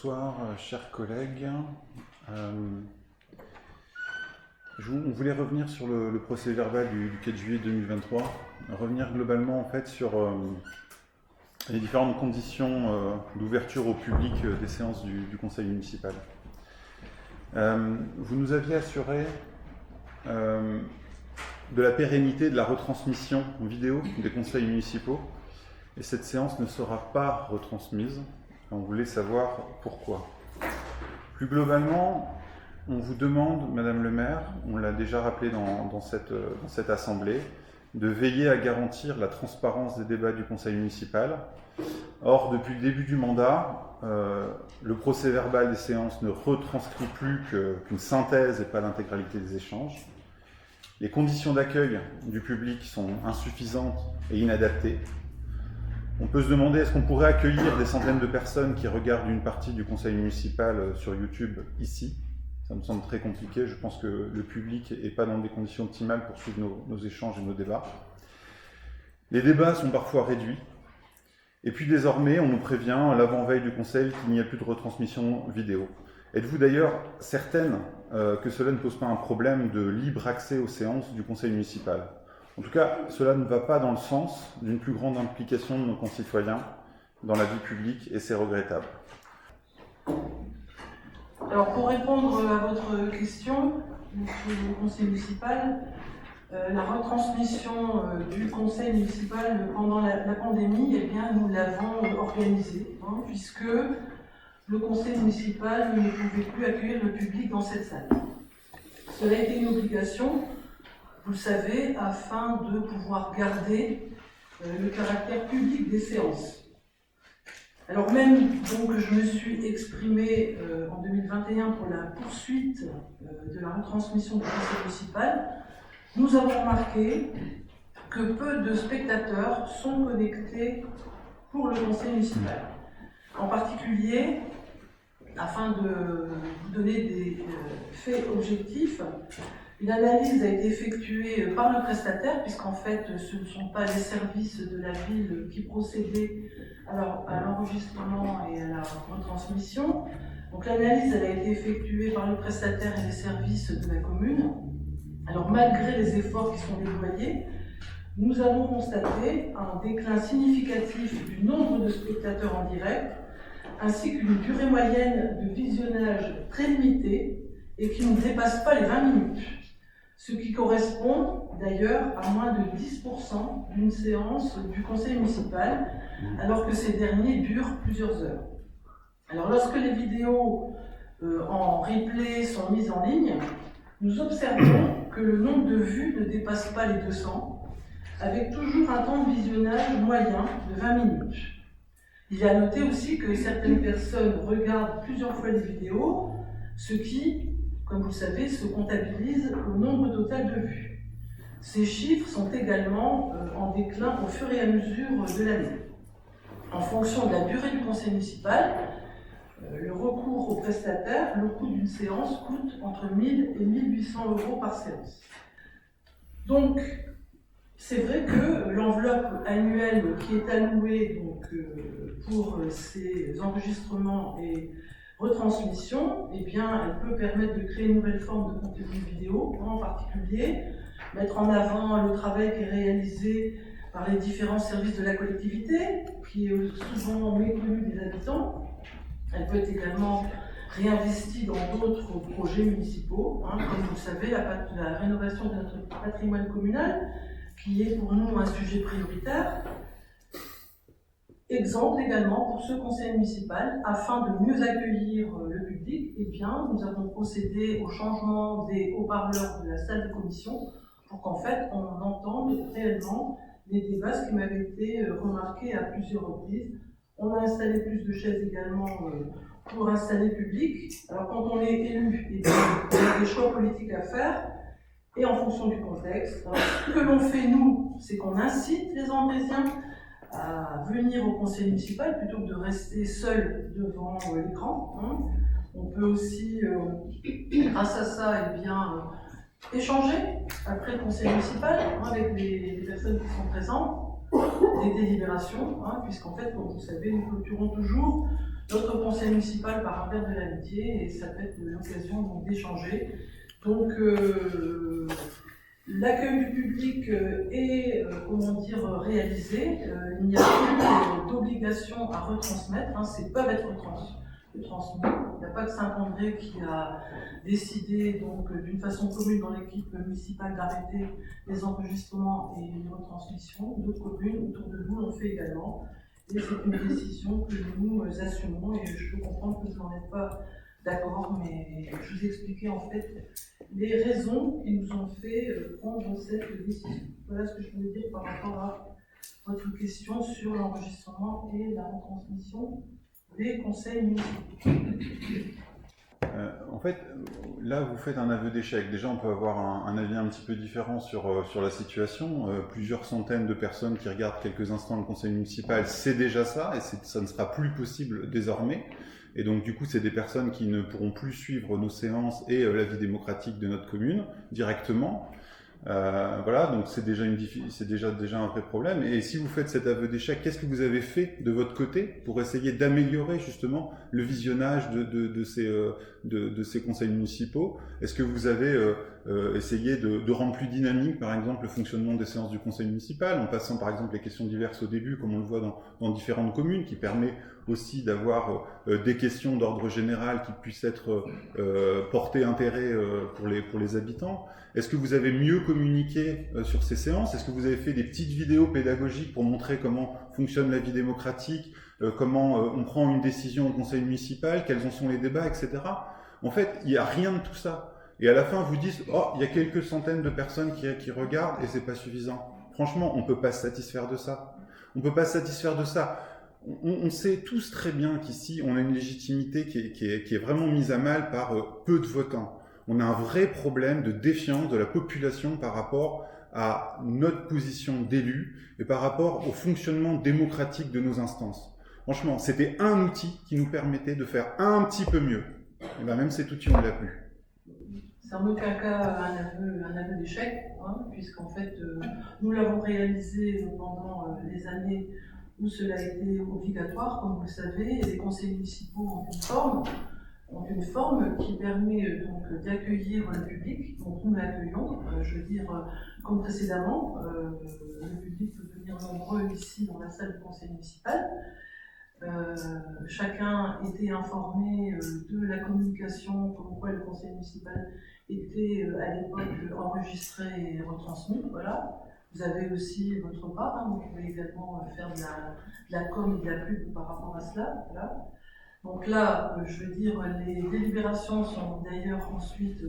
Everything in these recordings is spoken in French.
Bonsoir, chers collègues. On voulait revenir sur le procès verbal du 4 juillet 2023, revenir globalement en fait sur les différentes conditions d'ouverture au public des séances du conseil municipal. Vous nous aviez assuré de la pérennité de la retransmission vidéo des conseils municipaux, et cette séance ne sera pas retransmise. On voulait savoir pourquoi. Plus globalement, on vous demande, Madame le maire, on l'a déjà rappelé dans cette assemblée, de veiller à garantir la transparence des débats du conseil municipal. Or, depuis le début du mandat, le procès verbal des séances ne retranscrit plus qu'une synthèse et pas l'intégralité des échanges. Les conditions d'accueil du public sont insuffisantes et inadaptées. On peut se demander, est-ce qu'on pourrait accueillir des centaines de personnes qui regardent une partie du conseil municipal sur YouTube ici? Ça me semble très compliqué. Je pense que le public n'est pas dans des conditions optimales pour suivre nos échanges et nos débats. Les débats sont parfois réduits. Et puis désormais, on nous prévient à l'avant-veille du conseil qu'il n'y a plus de retransmission vidéo. Êtes-vous d'ailleurs certaine que cela ne pose pas un problème de libre accès aux séances du conseil municipal? En tout cas, cela ne va pas dans le sens d'une plus grande implication de nos concitoyens dans la vie publique, et c'est regrettable. Alors, pour répondre à votre question, monsieur le conseil municipal, la retransmission du conseil municipal pendant la pandémie, eh bien, nous l'avons organisée, puisque le conseil municipal ne pouvait plus accueillir le public dans cette salle. Cela a été une obligation, vous le savez, afin de pouvoir garder le caractère public des séances. Alors même donc je me suis exprimée en 2021 pour la poursuite de la retransmission du conseil municipal, nous avons remarqué que peu de spectateurs sont connectés pour le conseil municipal. En particulier, afin de vous donner des faits objectifs, une analyse a été effectuée par le prestataire, puisqu'en fait, ce ne sont pas les services de la ville qui procédaient à l'enregistrement et à la retransmission. Donc l'analyse a été effectuée par le prestataire et les services de la commune. Alors malgré les efforts qui sont déployés, nous avons constaté un déclin significatif du nombre de spectateurs en direct, ainsi qu'une durée moyenne de visionnage très limitée et qui ne dépasse pas les 20 minutes. Ce qui correspond d'ailleurs à moins de 10% d'une séance du conseil municipal, alors que ces derniers durent plusieurs heures. Alors lorsque les vidéos en replay sont mises en ligne, nous observons que le nombre de vues ne dépasse pas les 200, avec toujours un temps de visionnage moyen de 20 minutes. Il est à noter aussi que certaines personnes regardent plusieurs fois les vidéos, ce qui, comme vous le savez, se comptabilise au nombre total de vues. Ces chiffres sont également en déclin au fur et à mesure de l'année. En fonction de la durée du conseil municipal, le recours aux prestataires, le coût d'une séance coûte entre 1 000 et 1 800 € par séance. Donc, c'est vrai que l'enveloppe annuelle qui est allouée pour ces enregistrements et retransmission, eh bien, elle peut permettre de créer une nouvelle forme de contenu vidéo, en particulier mettre en avant le travail qui est réalisé par les différents services de la collectivité, qui est souvent méconnu des habitants. Elle peut être également réinvestie dans d'autres projets municipaux, comme vous le savez, la rénovation de notre patrimoine communal, qui est pour nous un sujet prioritaire. Exemple également pour ce conseil municipal, afin de mieux accueillir le public, eh bien, nous avons procédé au changement des haut-parleurs de la salle de commission pour qu'en fait on entende réellement les débats, ce qui m'avait été remarqué à plusieurs reprises. On a installé plus de chaises également pour installer le public. Alors quand on est élu, eh bien, on a des choix politiques à faire, et en fonction du contexte. Alors, ce que l'on fait nous, c'est qu'on incite les Andrésiens à venir au conseil municipal plutôt que de rester seul devant l'écran. On peut aussi, grâce à ça, eh bien, échanger après le conseil municipal avec les personnes qui sont présentes, des délibérations, puisqu'en fait, comme vous savez, nous clôturons toujours notre conseil municipal par un verre de l'amitié et ça peut être l'occasion d'échanger. Donc l'accueil du public est réalisé. Il n'y a plus d'obligation à retransmettre, ces peuvent être transmis. Il n'y a pas que Saint-André qui a décidé donc d'une façon commune dans l'équipe municipale d'arrêter les enregistrements et les retransmissions. D'autres communes autour de nous l'ont fait également. Et c'est une décision que nous assumons et je peux comprendre que vous n'en êtes pas d'accord, mais je vous ai expliqué en fait les raisons qui nous ont fait prendre cette décision. Voilà ce que je voulais dire par rapport à votre question sur l'enregistrement et la retransmission des conseils municipaux. En fait, là, vous faites un aveu d'échec. Déjà, on peut avoir un avis un petit peu différent sur la situation. Plusieurs centaines de personnes qui regardent quelques instants le conseil municipal, c'est déjà ça, et ça ne sera plus possible désormais. Et donc, du coup, c'est des personnes qui ne pourront plus suivre nos séances et la vie démocratique de notre commune directement. Voilà, donc c'est déjà un vrai problème. Et si vous faites cet aveu d'échec, qu'est-ce que vous avez fait de votre côté pour essayer d'améliorer justement le visionnage de ces conseils municipaux? Est-ce que vous avez essayé de rendre plus dynamique, par exemple, le fonctionnement des séances du conseil municipal, en passant par exemple les questions diverses au début, comme on le voit dans différentes communes, qui permet aussi d'avoir des questions d'ordre général qui puissent être portées intérêt pour les habitants? Est-ce que vous avez mieux communiqué sur ces séances? Est-ce que vous avez fait des petites vidéos pédagogiques pour montrer comment fonctionne la vie démocratique, comment on prend une décision au conseil municipal, quels en sont les débats, etc. En fait, il n'y a rien de tout ça. Et à la fin, vous dites « Oh, il y a quelques centaines de personnes qui regardent et c'est pas suffisant. » Franchement, on ne peut pas se satisfaire de ça. On ne peut pas se satisfaire de ça. On sait tous très bien qu'ici, on a une légitimité qui est vraiment mise à mal par peu de votants. On a un vrai problème de défiance de la population par rapport à notre position d'élu et par rapport au fonctionnement démocratique de nos instances. Franchement, c'était un outil qui nous permettait de faire un petit peu mieux. Et bien même cet outil, on ne l'a plus. C'est en aucun cas un aveu d'échec, puisqu'en fait, nous l'avons réalisé pendant les années où cela a été obligatoire, comme vous le savez, et les conseils municipaux ont une forme qui permet donc d'accueillir le public. Donc nous l'accueillons, comme précédemment, le public peut venir nombreux ici dans la salle du conseil municipal. Chacun était informé de la communication, comme quoi le conseil municipal était à l'époque enregistré et retransmis. Voilà. Vous avez aussi votre part, vous pouvez également faire de la com et de la pub par rapport à cela. Voilà. Donc là, les délibérations sont d'ailleurs ensuite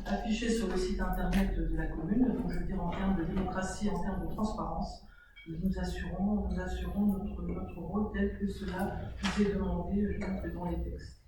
affichées sur le site internet de la commune. Donc en termes de démocratie, en termes de transparence, nous assurons notre rôle tel que cela nous est demandé dans les textes.